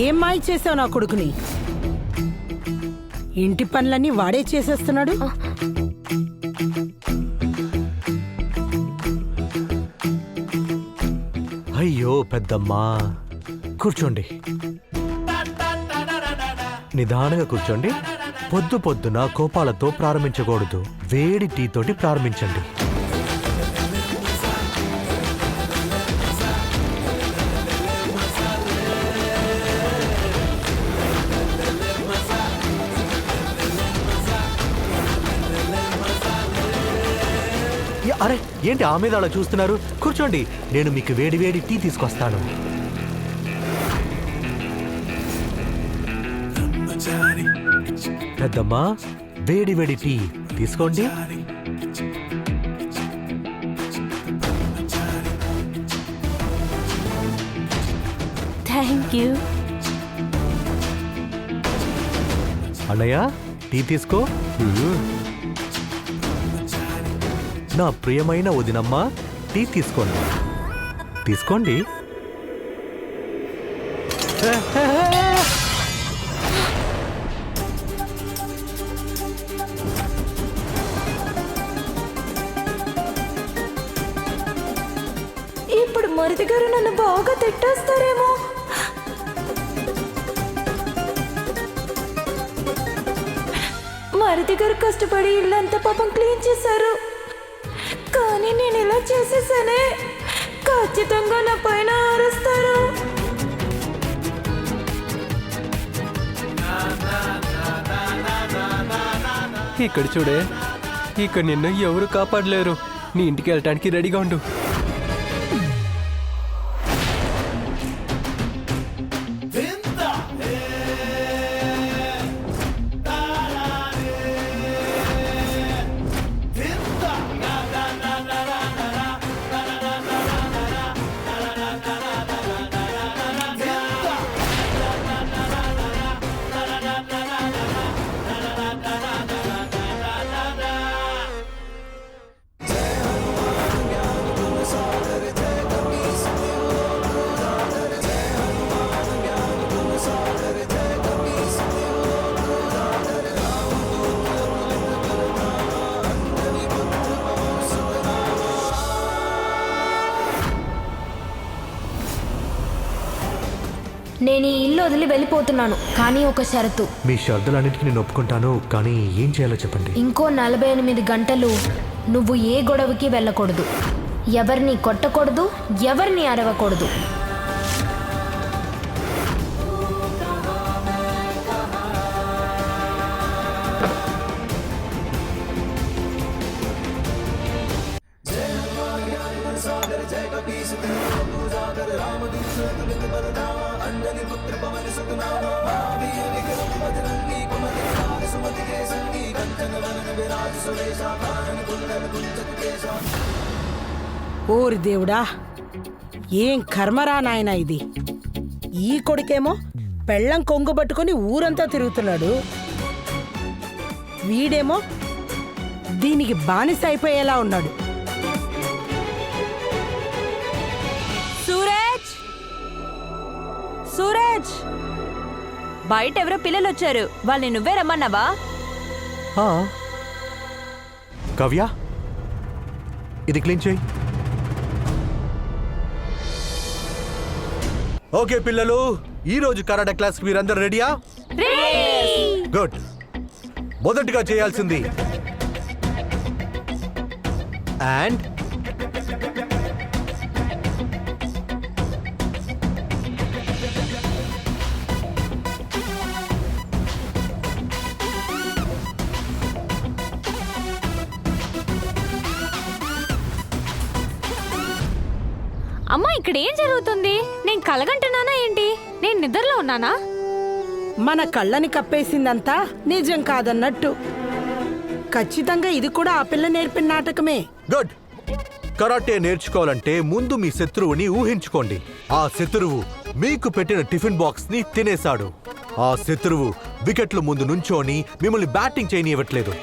ఏం మాయ చేసావు నా కొడుకుని? ఇంటి పనులన్నీ వాడే చేసేస్తున్నాడు. అయ్యో పెద్దమ్మా, కూర్చోండి, నిదానంగా కూర్చోండి. పొద్దు పొద్దున కోపాలతో ప్రారంభించకూడదు, వేడి టీ తోటి ప్రారంభించండి. అరే ఏంటి ఆ మీద అలా చూస్తున్నారు? కూర్చోండి, నేను మీకు వేడి వేడి టీ తీసుకొస్తాను. పెద్దమ్మా, వేడి వేడి టీ తీసుకోండి. Thank you. అన్నయ్య టీ తీసుకో. నా ప్రియమైన వదినమ్మ, టీ తీసుకోండి, తీసుకోండి. ఇప్పుడు మరిది గారు నన్ను బాగా తిట్టేస్తారేమో. మరిది గారు కష్టపడి ఇల్లంతా పాపం క్లీన్ చేశారు, కానీ నేను ఇలా చేసేసానే, ఖచ్చితంగా నా పైన అరుస్తారు. ఇక్కడ చూడే, ఇక్కడ నిన్ను ఎవరు కాపాడలేరు. నీ ఇంటికి వెళ్ళటానికి రెడీగా ఉండు. నేను ఈ ఇల్లు వదిలి వెళ్ళిపోతున్నాను, కానీ ఒక షరతు. మీ షరతులన్నిటికీ నేను ఒప్పుకుంటాను, కానీ ఏం చేయాలో చెప్పండి. ఇంకో 48 గంటలు నువ్వు ఏ గొడవకి వెళ్ళకూడదు, ఎవరిని కొట్టకూడదు, ఎవరిని అరవకూడదు. ఓరి దేవుడా, ఏం కర్మరా నాయనా ఇది. ఈ కొడుకేమో పెళ్ళం కొంగు పట్టుకుని ఊరంతా తిరుగుతున్నాడు, వీడేమో దీనికి బానిస అయిపోయేలా ఉన్నాడు. సూరజ్, సూరజ్, బయట ఎవరో పిల్లలు వచ్చారు, వాళ్ళని నువ్వే రమ్మన్నావా? కవ్య, ఇది క్లీన్ చేయి. ఓకే పిల్లలు, ఈ రోజు కరాటే క్లాస్ మీరందరూ రెడీయా? గుడ్. మొదటిగా చేయాల్సింది అండ్ అమ్మా, ఇక్కడ ఏం జరుగుతుంది? నేను కలగంటున్నానా ఏంటి? నేను నిద్రలో ఉన్నానా? మన కళ్ళని కప్పేసిందంతా నిజం కాదన్నట్టు. ఖచ్చితంగా ఇది కూడా ఆ పిల్ల నేర్పిన నాటకమే. గుడ్. కరాటే నేర్చుకోవాలంటే ముందు మీ శత్రువుని ఊహించుకోండి. ఆ శత్రువు మీకు పెట్టిన టిఫిన్ బాక్స్ ని తినేశాడు. ఆ శత్రువు వికెట్ల ముందు నుంచోని మిమ్మల్ని బ్యాటింగ్ చేయనివ్వట్లేదు.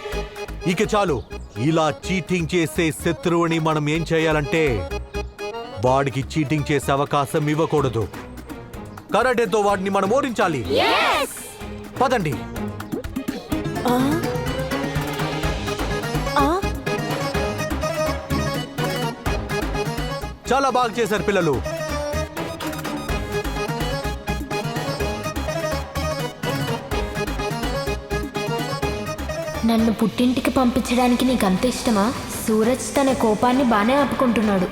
ఇక చాలు, ఇలా చీటింగ్ చేసే శత్రువుని మనం ఏం చేయాలంటే వాడికి చీటింగ్ చేసే అవకాశం ఇవ్వకూడదు. కరాటేతో వాడిని మనం ఓడించాలి. పదండి. చాలా బాగా చేశారు పిల్లలు. నన్ను పుట్టింటికి పంపించడానికి నీకు అంత ఇష్టమా? సూరజ్ తన కోపాన్ని బానే ఆపుకుంటున్నాడు.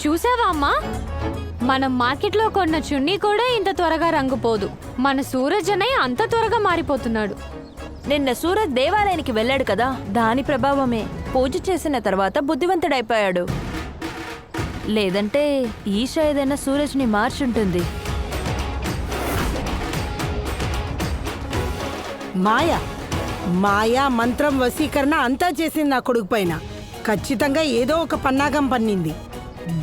చూసావా అమ్మా, మనం మార్కెట్లో కొన్న చున్నీ కూడా ఇంత త్వరగా రంగుపోదు. మన సూరజ్ అన్నయ్య అంత త్వరగా మారిపోతున్నాడు. నిన్న సూరజ్ దేవాలయానికి వెళ్ళాడు కదా, దాని ప్రభావమే. పూజ చేసిన తర్వాత బుద్ధివంతుడైపోయాడు. లేదంటే ఈష ఏదైనా సూరజ్ని మార్చుంటుంది. మాయా మంత్రం వశీకరణ అంతా చేసింది నా కొడుకు పైన. ఖచ్చితంగా ఏదో ఒక పన్నాగం పన్నింది.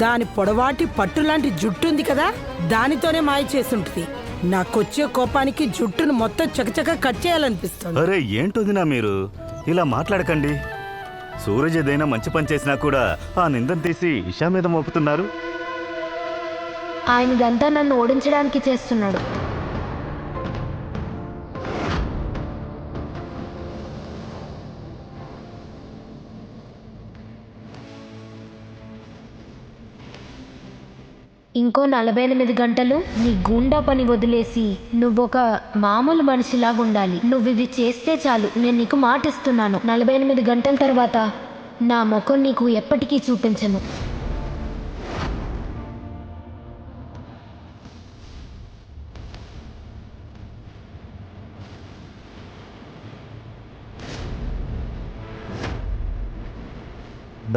దాని పొడవాటి పట్టులాంటి జుట్టుంది కదా, దానితోనే మాయ చేసుంటుంది. నాకొచ్చే కోపానికి జుట్టును మొత్తం చకచక కట్ చేయాలనిపిస్తుంది. అరే ఏంటొదినా మీరు ఇలా మాట్లాడకండి. సూరజ్ ఏదైనా మంచి పని చేసినా కూడా ఆ నిందను తీసి ఇషా మీద మోపుతున్నారు. ఆయనదంతా నన్ను ఓడించడానికి చేస్తున్నాడు. ఇంకో 48 గంటలు నీ గూండా పని వదిలేసి నువ్వొక మామూలు మనిషిలాగా ఉండాలి. నువ్వు ఇది చేస్తే చాలు, నేను నీకు మాటిస్తున్నాను. 48 గంటల తర్వాత నా ముఖం నీకు ఎప్పటికీ చూపించను.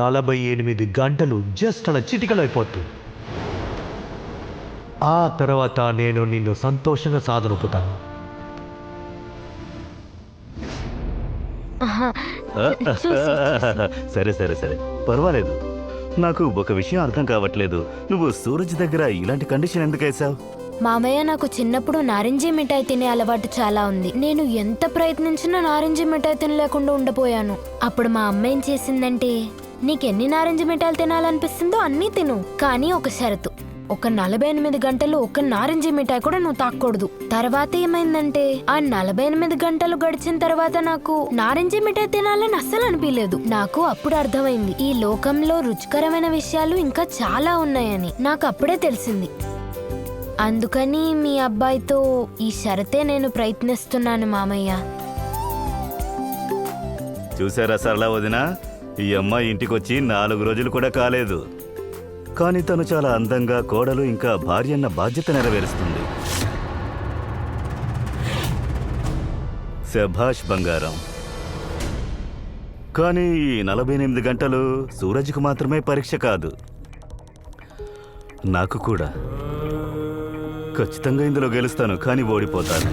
నలభై 48 గంటలు జస్ట్ అలా చిటికలో అయిపోతుంది. ఆ తర్వాత నేను నిన్ను సంతోషంగా సాధనొప్పుతాను. సరే సరే సరే పర్వాలేదు. నాకు ఒక విషయం అర్థం కావట్లేదు. నువ్వు సూరజ్ దగ్గర ఇలాంటి కండిషన్ ఎందుకు వేసావు? మామయ్య, నాకు చిన్నప్పుడు నారింజీ మిఠాయి తినే అలవాటు చాలా ఉంది. నేను ఎంత ప్రయత్నించినా నారింజీ మిఠాయి తినలేకుండా ఉండిపోయాను. అప్పుడు మా అమ్మ ఏం చేసిందంటే, నీకెన్ని నారింజ మిఠాయిలు తినాలనిపిస్తుందో అన్నీ తిను, కానీ ఒక షరతు. ఒక 48 గంటలు ఒక నారింజ మిఠాయి కూడా నువ్వు తాకూడదు. తర్వాత ఏమైందంటే, ఆ 48 గంటలు గడిచిన తర్వాత నాకు నారింజ మిఠాయి తినాలని అస్సలు అనిపించలేదు. నాకు అప్పుడు అర్థమైంది, ఈ లోకంలో రుచికరమైన విషయాలు ఇంకా చాలా ఉన్నాయని. నాకు అప్పుడే తెలిసింది. అందుకని మీ అబ్బాయితో ఈ షరతే నేను ప్రయత్నిస్తున్నాను మామయ్య. చూసారా సరళ వదినా, ఈ అమ్మాయి ఇంటికొచ్చి 4 రోజులు కూడా కాలేదు, కానీ తను చాలా అందంగా కోడలు ఇంకా భార్య అన్న బాధ్యత నెరవేరుస్తుంది. శభాష్ బంగారం. కానీ ఈ 48 గంటలు సూరజ్కు మాత్రమే పరీక్ష కాదు, నాకు కూడా. ఖచ్చితంగా ఇందులో గెలుస్తాను, కానీ ఓడిపోతాను.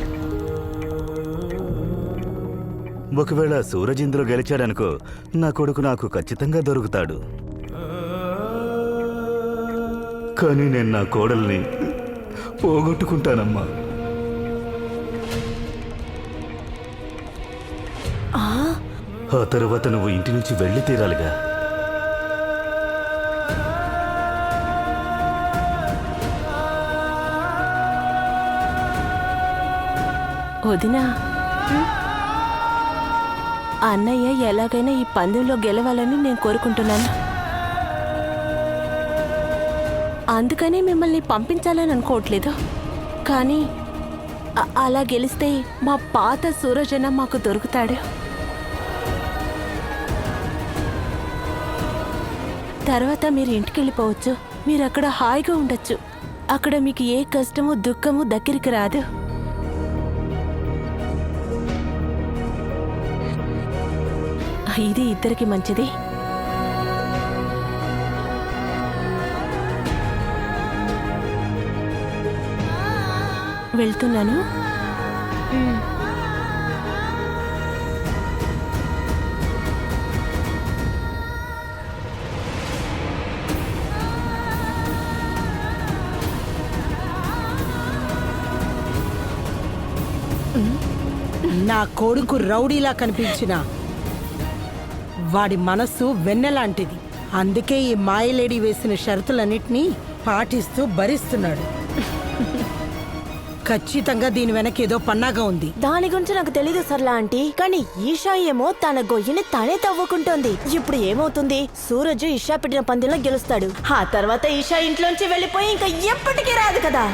ఒకవేళ సూరజ్ ఇందులో గెలిచాడనుకో, నా కొడుకు నాకు ఖచ్చితంగా దొరుకుతాడు. కానీ నేను నా కోడల్ని పోగొట్టుకుంటానమ్మా. ఆ తరువాత నువ్వు ఇంటి నుంచి వెళ్ళి తీరాలిగా. వదినా, అన్నయ్య ఎలాగైనా ఈ పందెంలో గెలవాలని నేను కోరుకుంటున్నాను. అందుకనే మిమ్మల్ని పంపించాలని అనుకోవట్లేదు. కానీ అలా గెలిస్తే మా పాత సూరజన మాకు దొరుకుతాడు. తర్వాత మీరు ఇంటికి వెళ్ళిపోవచ్చు. మీరు అక్కడ హాయిగా ఉండొచ్చు. అక్కడ మీకు ఏ కష్టము దుఃఖము దగ్గరికి రాదు. ఇది ఇద్దరికి మంచిది. వెళ్తున్నాను. నా కొడుకు రౌడీలా కనిపించిన వాడి మనస్సు వెన్నెలాంటిది. అందుకే ఈ మాయలేడి వేసిన షరతులన్నిటినీ పాటిస్తూ భరిస్తున్నాడు. ఖచ్చితంగా దీని వెనక ఏదో పన్నాగా ఉంది. దాని గురించి నాకు తెలీదు సర్లా ఆంటీ, కానీ ఈషా ఏమో తన గొయ్యిని తానే తవ్వుకుంటోంది. ఇప్పుడు ఏమవుతుంది, సూరజ్ ఈషా పెట్టిన పందెంలో గెలుస్తాడు. ఆ తర్వాత ఈషా ఇంట్లోంచి వెళ్ళిపోయి ఇంకా ఎప్పటికీ రాదు కదా.